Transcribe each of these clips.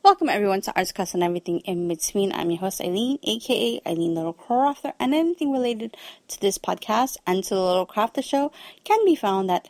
Welcome everyone to Arts Class and Everything in Between. I'm your host Eileen, aka Eileen Little Crafter, and anything related to this podcast and to the Little Crafter Show can be found at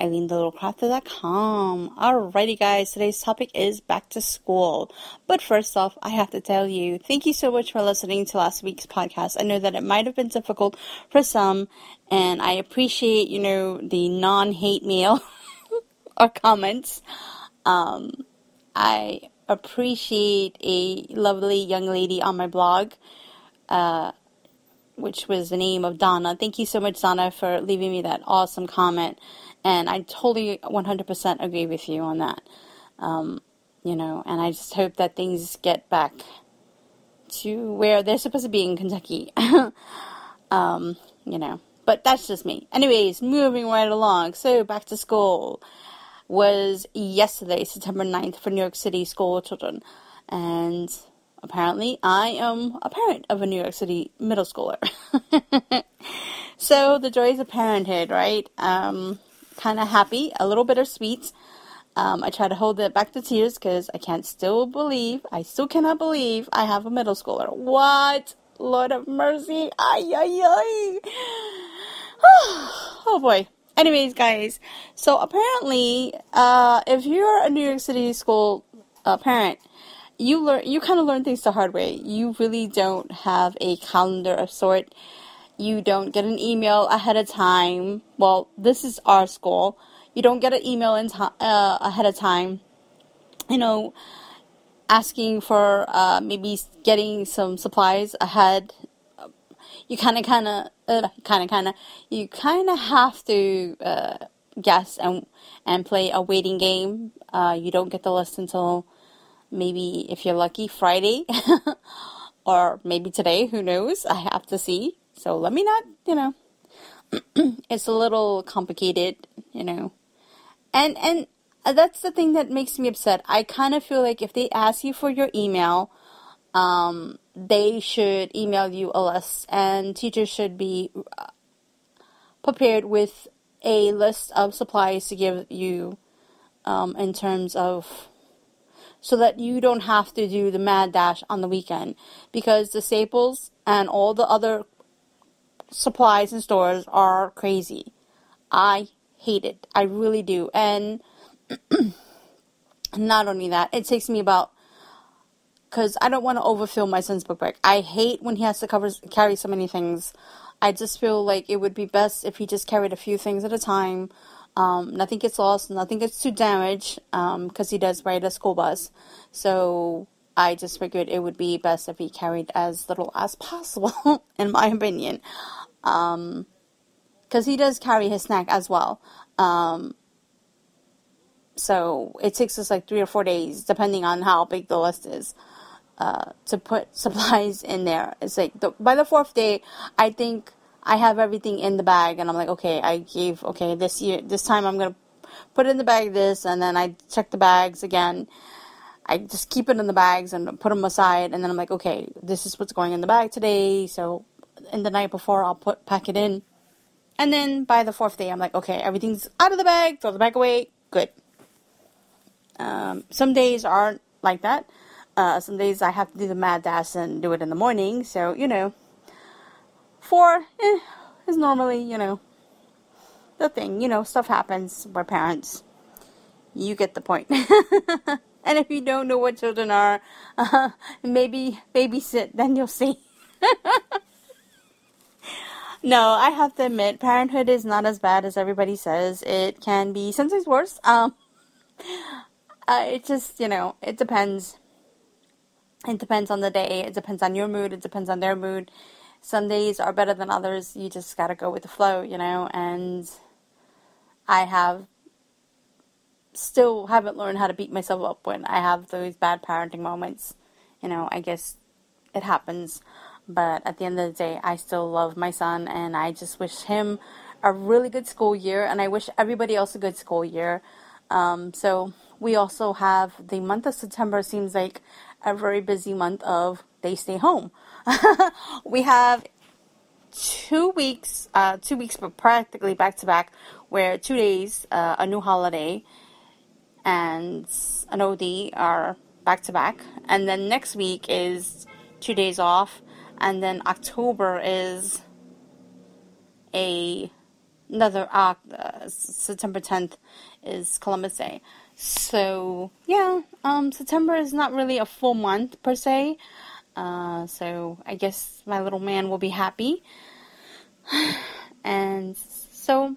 EileenTheLittleCrafter.com. Alrighty guys, today's topic is back to school. But first off, I have to tell you, thank you so much for listening to last week's podcast. I know that it might have been difficult for some, and I appreciate, the non-hate mail or comments. I appreciate a lovely young lady on my blog, which was the name of Donna. Thank you so much, Donna, for leaving me that awesome comment. And I totally 100% agree with you on that. And I just hope that things get back to where they're supposed to be in Kentucky. But that's just me. Anyways, moving right along. So, back to school was yesterday, September 9th, for New York City school children. And apparently I am a parent of a New York City middle schooler. So the joys of parenthood, right? Kind of happy, a little bittersweet. I try to hold it back to tears because I still cannot believe I have a middle schooler. What? Lord of mercy. Ay, ay, ay. Oh boy. Anyways, guys, so apparently, if you're a New York City school parent, you kind of learn things the hard way. You really don't have a calendar of sort. You don't get an email ahead of time. Well, this is our school. You don't get an email ahead of time, asking for maybe getting some supplies ahead. You kind of have to guess and play a waiting game. You don't get the list until maybe, if you're lucky, Friday or maybe today. Who knows? I have to see. So let me not, it's a little complicated, and that's the thing that makes me upset. I kind of feel like if they ask you for your email, they should email you a list, and teachers should be prepared with a list of supplies to give you in terms of, so that you don't have to do the mad dash on the weekend, because the Staples and all the other supplies and stores are crazy. I hate it. I really do. And not only that, it takes me about, because I don't want to overfill my son's book bag. I hate when he has to carry so many things. I just feel like it would be best if he just carried a few things at a time. Nothing gets lost, nothing gets too damaged, because he does ride a school bus. So I just figured it would be best if he carried as little as possible, in my opinion. Because he does carry his snack as well. So it takes us like 3 or 4 days, depending on how big the list is, to put supplies in there. It's like by the 4th day, I think I have everything in the bag, and I'm like, this time I'm going to put in the bag this, and then I check the bags again. I just keep it in the bags and put them aside, and then I'm like, okay, this is what's going in the bag today, so in the night before I'll pack it in. And then by the 4th day, I'm like, okay, everything's out of the bag, throw the bag away, good. Some days aren't like that. Some days I have to do the mad dash and do it in the morning. So, 4 is normally, the thing. Stuff happens. We're parents. You get the point. And if you don't know what children are, maybe babysit, then you'll see. No, I have to admit, parenthood is not as bad as everybody says. It can be sometimes worse. It just, it depends. It depends on the day. It depends on your mood. It depends on their mood. Some days are better than others. You just gotta go with the flow, and I still haven't learned how to beat myself up when I have those bad parenting moments. I guess it happens. But at the end of the day, I still love my son, and I just wish him a really good school year, and I wish everybody else a good school year. So we also have the month of September seems like a very busy month of they stay home. We have 2 weeks, but practically back to back, where 2 days, a new holiday and an OD are back to back. And then next week is 2 days off. And then October is another, September 10th is Columbus Day. So, yeah, September is not really a full month per se. So I guess my little man will be happy. And so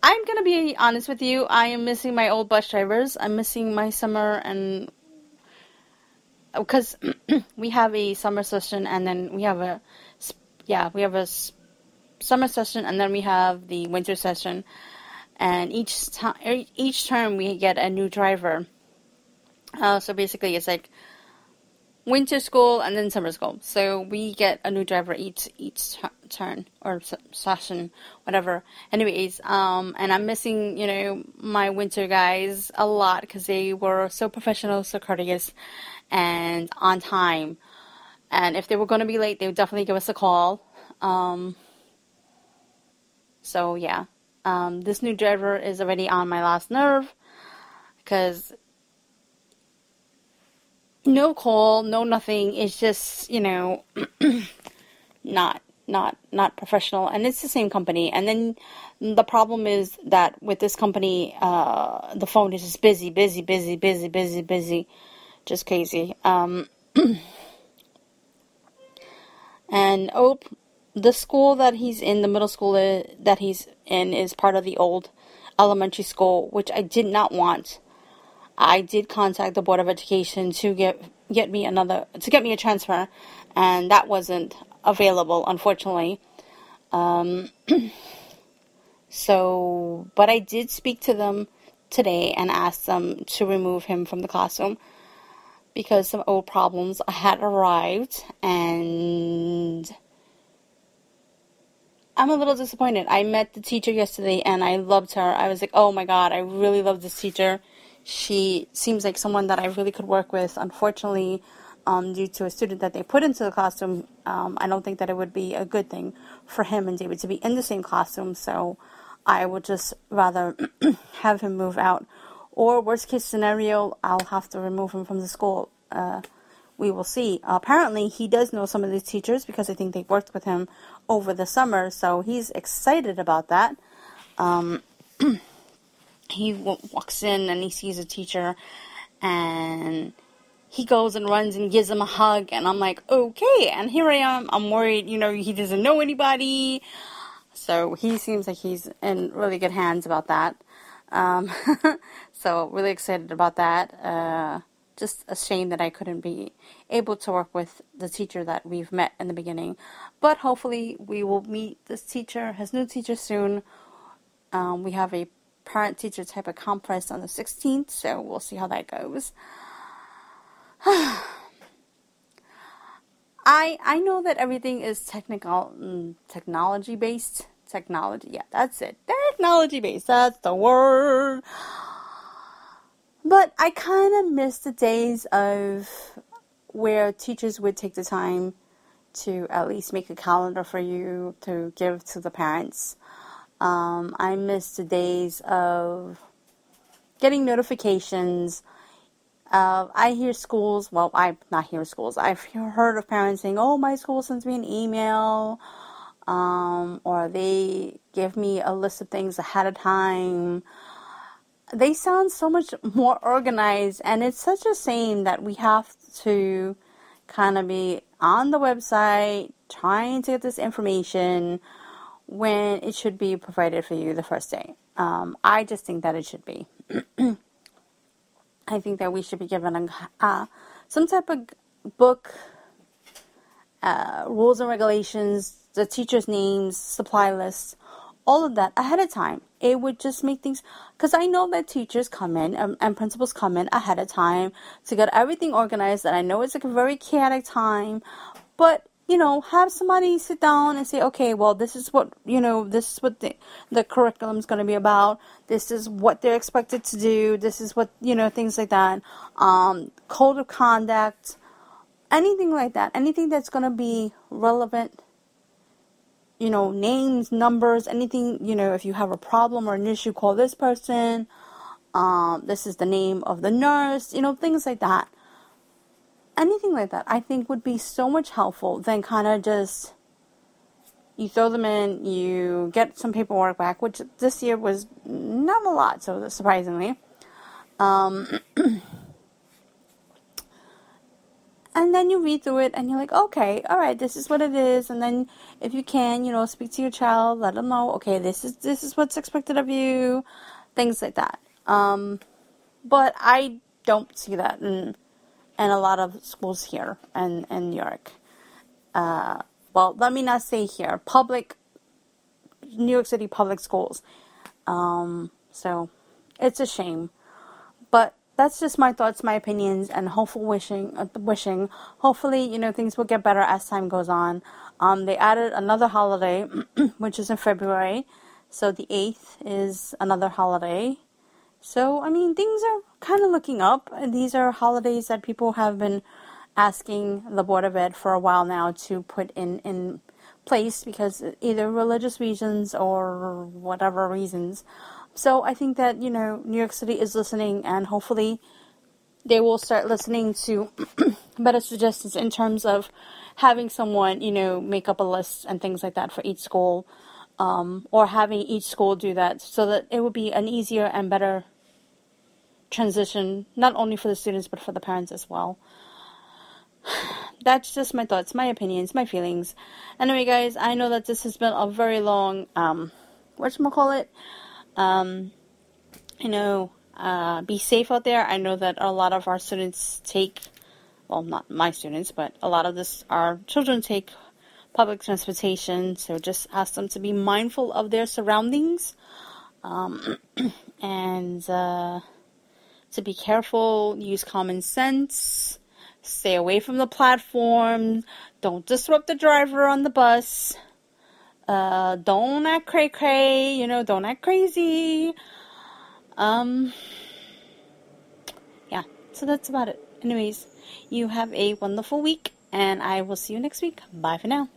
I'm going to be honest with you. I am missing my old bus drivers. I'm missing my summer, and because we have a summer session and then we have a summer session and then we have the winter session. And each term we get a new driver. So basically it's like winter school and then summer school. So we get a new driver each turn or session, whatever. Anyways, and I'm missing, my winter guys a lot because they were so professional, so courteous, and on time. And if they were going to be late, they would definitely give us a call. So yeah. This new driver is already on my last nerve because no call, no nothing. It's just, not professional. And it's the same company. And then the problem is that with this company, the phone is just busy. Just crazy. And the school that he's in, the middle school that he's in, is part of the old elementary school, which I did not want. I did contact the Board of Education to get me a transfer, and that wasn't available, unfortunately. So, but I did speak to them today and asked them to remove him from the classroom because some old problems had arrived, and I'm a little disappointed. I met the teacher yesterday and I loved her. I was like, oh my God, I really love this teacher. She seems like someone that I really could work with. Unfortunately, due to a student that they put into the classroom, I don't think that it would be a good thing for him and David to be in the same classroom. So I would just rather have him move out. Or worst case scenario, I'll have to remove him from the school. We will see. Apparently, he does know some of these teachers because I think they worked with him over the summer. So he's excited about that. He walks in and he sees a teacher and he goes and runs and gives him a hug. And I'm like, okay. And here I am. I'm worried, he doesn't know anybody. So he seems like he's in really good hands about that. So really excited about that. Just a shame that I couldn't be able to work with the teacher that we've met in the beginning. But hopefully we will meet this teacher, his new teacher, soon. We have a parent-teacher type of conference on the 16th, so we'll see how that goes. I know that everything is technology-based. Technology, yeah, that's it. Technology-based, that's the word. But I kind of miss the days of where teachers would take the time to at least make a calendar for you to give to the parents. I miss the days of getting notifications. I hear schools, well, I not hear schools. I've heard of parents saying, oh, my school sends me an email, or they give me a list of things ahead of time. They sound so much more organized, and it's such a shame that we have to kind of be on the website trying to get this information when it should be provided for you the first day. I just think that it should be. I think that we should be given some type of book, rules and regulations, the teachers' names, supply lists, all of that ahead of time. It would just make things, because I know that teachers come in and principals come in ahead of time to get everything organized, and I know it's like a very chaotic time, but have somebody sit down and say, okay, well, this is what the curriculum is going to be about. This is what they're expected to do. This is what, things like that. Code of conduct, anything like that. Anything that's going to be relevant, names, numbers, anything, if you have a problem or an issue, call this person. This is the name of the nurse, things like that. anything like that, I think would be so much helpful than kind of just, you throw them in, you get some paperwork back, which this year was not a lot, so surprisingly. And then you read through it and you're like, okay, all right, this is what it is. And then if you can, speak to your child, let them know, okay, this is what's expected of you, things like that. But I don't see that in a lot of schools here in New York. Well, let me not say here, New York City public schools. So it's a shame. But that's just my thoughts, my opinions, and hopeful wishing. Hopefully, things will get better as time goes on. They added another holiday, which is in February. So the 8th is another holiday. So, things are kind of looking up. These are holidays that people have been asking the Board of Ed for a while now to put in place because either religious reasons or whatever reasons. So I think that, New York City is listening, and hopefully they will start listening to better suggestions in terms of having someone, make up a list and things like that for each school, or having each school do that so that it would be an easier and better transition, not only for the students but for the parents as well. That's just my thoughts, my opinions, my feelings. Anyway, guys, I know that this has been a very long, whatchamacallit, be safe out there. I know that a lot of our students not my students, but a lot of our children take public transportation, so just ask them to be mindful of their surroundings, and to be careful, use common sense, stay away from the platform, don't disrupt the driver on the bus, don't act cray-cray, don't act crazy. Yeah, so that's about it. Anyways, you have a wonderful week, and I will see you next week. Bye for now.